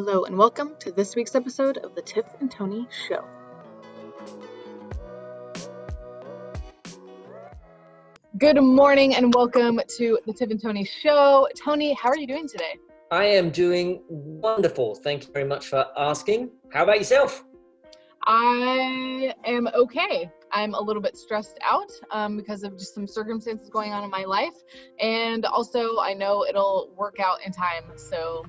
Hello and welcome to this week's episode of the Tiff and Tony Show. Good morning and welcome to the Tiff and Tony Show. Tony, how are you doing today? I am doing wonderful. Thank you very much for asking. How about yourself? I am okay. I'm a little bit stressed out because of just some circumstances going on in my life. And also I know it'll work out in time. So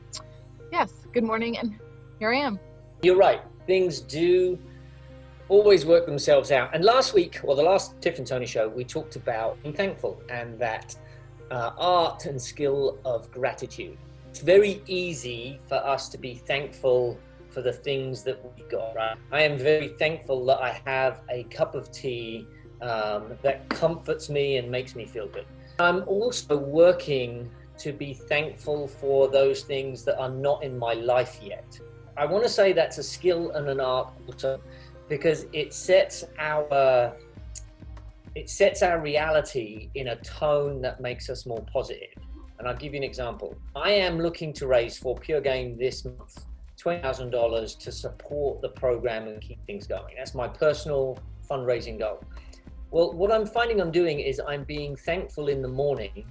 yes, good morning, and here I am. You're right. Things do always work themselves out. And last week, or the last Tiff and Tony show, we talked about being thankful and that art and skill of gratitude. It's very easy for us to be thankful for the things that we got, right? I am very thankful that I have a cup of tea that comforts me and makes me feel good. I'm also working to be thankful for those things that are not in my life yet. I want to say that's a skill and an art also, because it sets our reality in a tone that makes us more positive. And I'll give you an example. I am looking to raise for Pure Game this month $20,000 to support the program and keep things going. That's my personal fundraising goal. Well, what I'm finding I'm doing is I'm being thankful in the morning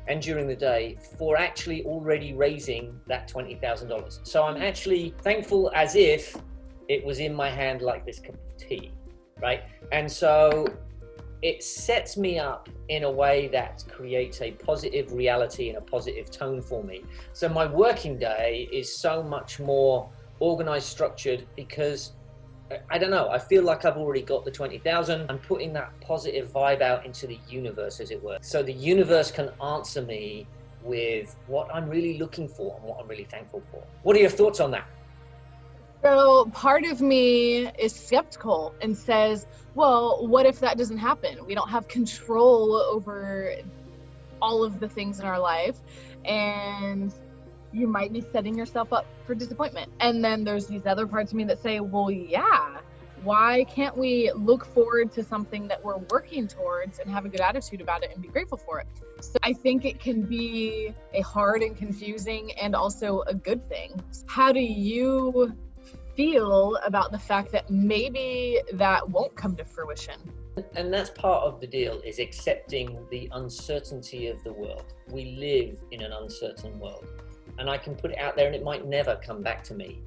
and during the day for actually already raising that $20,000. So I'm actually thankful as if it was in my hand like this cup of tea, right? And so it sets me up in a way that creates a positive reality and a positive tone for me. So my working day is so much more organized, structured, because I don't know, I feel like I've already got the 20,000. I'm putting that positive vibe out into the universe, as it were. So the universe can answer me with what I'm really looking for and what I'm really thankful for. What are your thoughts on that? So part of me is skeptical and says, well, what if that doesn't happen? We don't have control over all of the things in our life, and you might be setting yourself up for disappointment. And then there's these other parts of me that say, well, yeah, why can't we look forward to something that we're working towards and have a good attitude about it and be grateful for it? So I think it can be a hard and confusing and also a good thing. How do you feel about the fact that maybe that won't come to fruition? And that's part of the deal, is accepting the uncertainty of the world. We live in an uncertain world. And I can put it out there and it might never come back to me.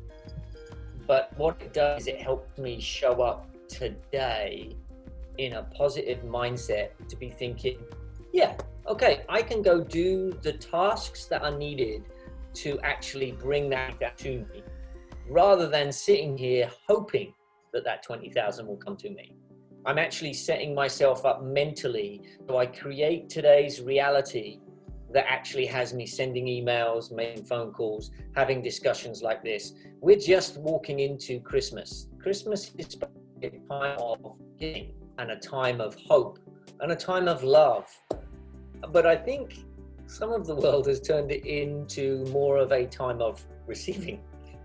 But what it does is it helps me show up today in a positive mindset to be thinking, yeah, okay, I can go do the tasks that are needed to actually bring that to me, rather than sitting here hoping that that 20,000 will come to me. I'm actually setting myself up mentally so I create today's reality that actually has me sending emails, making phone calls, having discussions like this. We're just walking into Christmas. Christmas is a time of giving and a time of hope and a time of love. But I think some of the world has turned it into more of a time of receiving.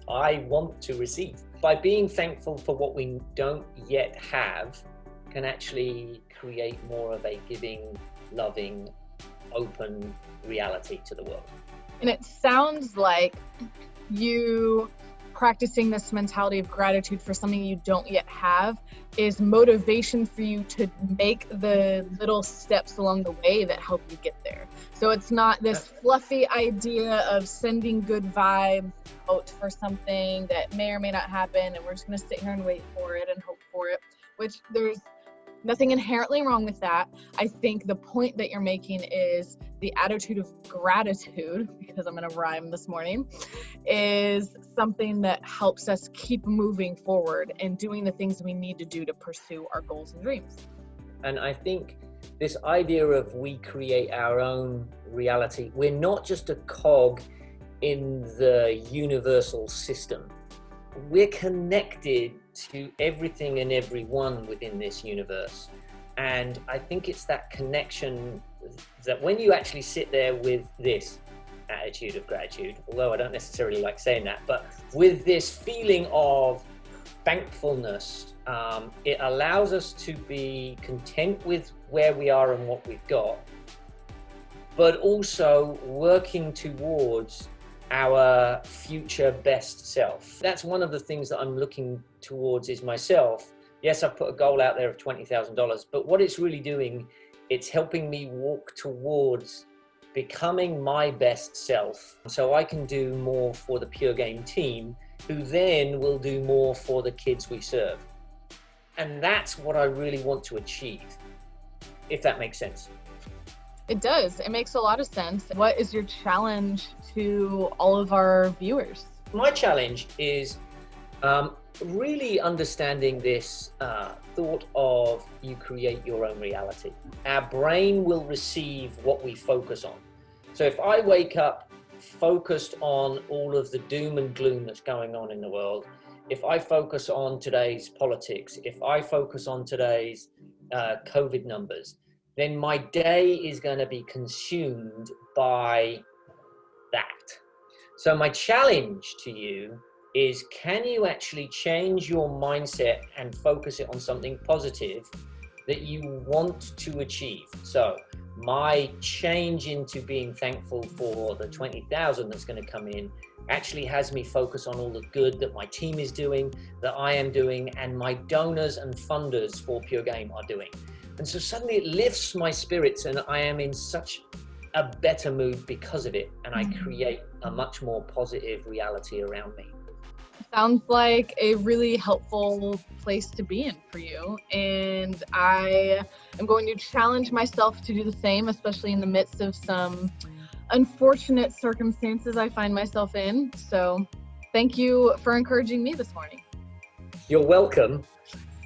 I want to receive. By being thankful for what we don't yet have can actually create more of a giving, loving, open reality to the world. And it sounds like you practicing this mentality of gratitude for something you don't yet have is motivation for you to make the little steps along the way that help you get there. So it's not this fluffy idea of sending good vibes out for something that may or may not happen, and we're just going to sit here and wait for it and hope for it, which there's nothing inherently wrong with that. I think the point that you're making is the attitude of gratitude, because I'm going to rhyme this morning, is something that helps us keep moving forward and doing the things we need to do to pursue our goals and dreams. And I think this idea of we create our own reality, we're not just a cog in the universal system. We're connected to everything and everyone within this universe. And I think it's that connection that when you actually sit there with this attitude of gratitude, although I don't necessarily like saying that, but with this feeling of thankfulness, it allows us to be content with where we are and what we've got, but also working towards our future best self. That's one of the things that I'm looking towards is myself. Yes, I've put a goal out there of $20,000, but what it's really doing, it's helping me walk towards becoming my best self so I can do more for the Pure Game team, who then will do more for the kids we serve. And that's what I really want to achieve, if that makes sense. It does. It makes a lot of sense. What is your challenge to all of our viewers? My challenge is really understanding this thought of you create your own reality. Our brain will receive what we focus on. So if I wake up focused on all of the doom and gloom that's going on in the world, if I focus on today's politics, if I focus on today's COVID numbers, then my day is going to be consumed by that. So my challenge to you is, can you actually change your mindset and focus it on something positive that you want to achieve? So my change into being thankful for the 20,000 that's going to come in actually has me focus on all the good that my team is doing, that I am doing, and my donors and funders for Pure Game are doing. And so suddenly it lifts my spirits and I am in such a better mood because of it. And I create a much more positive reality around me. Sounds like a really helpful place to be in for you. And I am going to challenge myself to do the same, especially in the midst of some unfortunate circumstances I find myself in. So thank you for encouraging me this morning. You're welcome.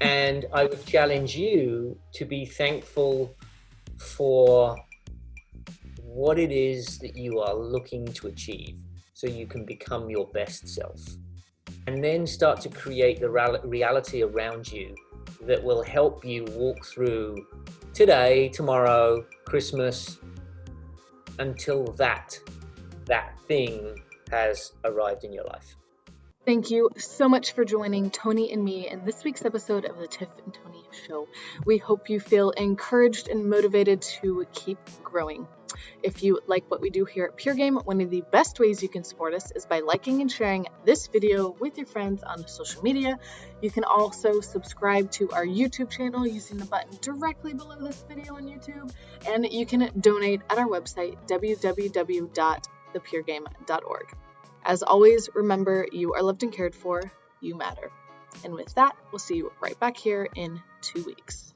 And I would challenge you to be thankful for what it is that you are looking to achieve so you can become your best self. And then start to create the reality around you that will help you walk through today, tomorrow, Christmas, until that thing has arrived in your life. Thank you so much for joining Tony and me in this week's episode of the Tiff and Tony Show. We hope you feel encouraged and motivated to keep growing. If you like what we do here at Pure Game, one of the best ways you can support us is by liking and sharing this video with your friends on social media. You can also subscribe to our YouTube channel using the button directly below this video on YouTube, and you can donate at our website, www.thepuregame.org. As always, remember, you are loved and cared for, you matter. And with that, we'll see you right back here in 2 weeks.